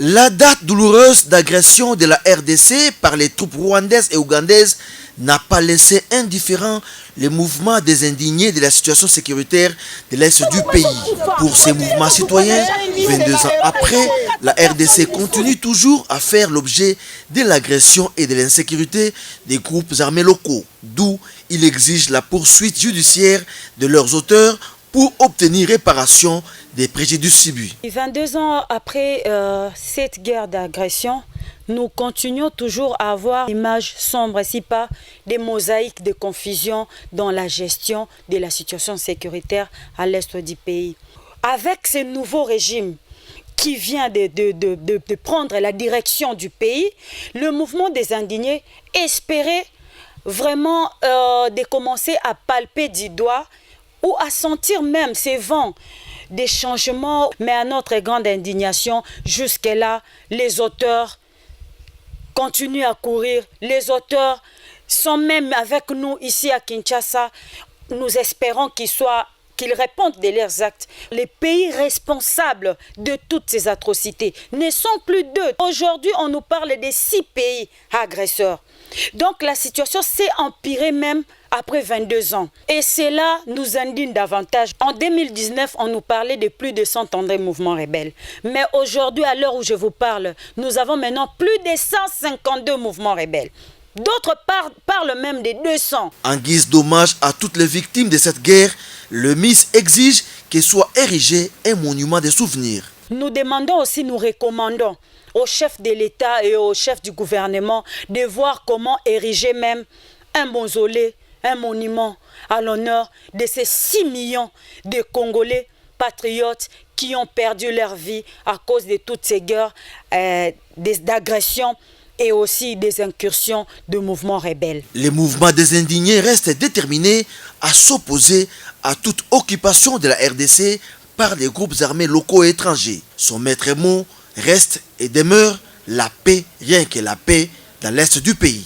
La date douloureuse d'agression de la RDC par les troupes rwandaises et ougandaises n'a pas laissé indifférent les mouvements des indignés de la situation sécuritaire de l'Est du pays. Pour ces mouvements citoyens, 22 ans après, la RDC continue toujours à faire l'objet de l'agression et de l'insécurité des groupes armés locaux, d'où il exige la poursuite judiciaire de leurs auteurs pour obtenir réparation des préjudices subis. 22 ans après cette guerre d'agression, nous continuons toujours à avoir une image sombre, si pas des mosaïques de confusion dans la gestion de la situation sécuritaire à l'est du pays. Avec ce nouveau régime qui vient de prendre la direction du pays, le mouvement des indignés espérait vraiment de commencer à palper du doigt ou à sentir même ces vents des changements. Mais à notre grande indignation, jusque-là, les auteurs continuent à courir. Les auteurs sont même avec nous ici à Kinshasa. Nous espérons qu'ils répondent de leurs actes. Les pays responsables de toutes ces atrocités ne sont plus deux. Aujourd'hui, on nous parle des 6 pays agresseurs. Donc la situation s'est empirée même après 22 ans. Et cela nous indigne davantage. En 2019, on nous parlait de plus de 130 mouvements rebelles. Mais aujourd'hui, à l'heure où je vous parle, nous avons maintenant plus de 152 mouvements rebelles. D'autres parlent même de 200. En guise d'hommage à toutes les victimes de cette guerre, le MIS exige qu'il soit érigé un monument de souvenirs. Nous demandons aussi, nous recommandons au chef de l'État et au chef du gouvernement de voir comment ériger même un mausolée, un monument à l'honneur de ces 6 millions de Congolais patriotes qui ont perdu leur vie à cause de toutes ces guerres d'agression et aussi des incursions de mouvements rebelles. Les mouvements des indignés restent déterminés à s'opposer à toute occupation de la RDC par des groupes armés locaux et étrangers. Son maître mot reste et demeure la paix, rien que la paix dans l'est du pays.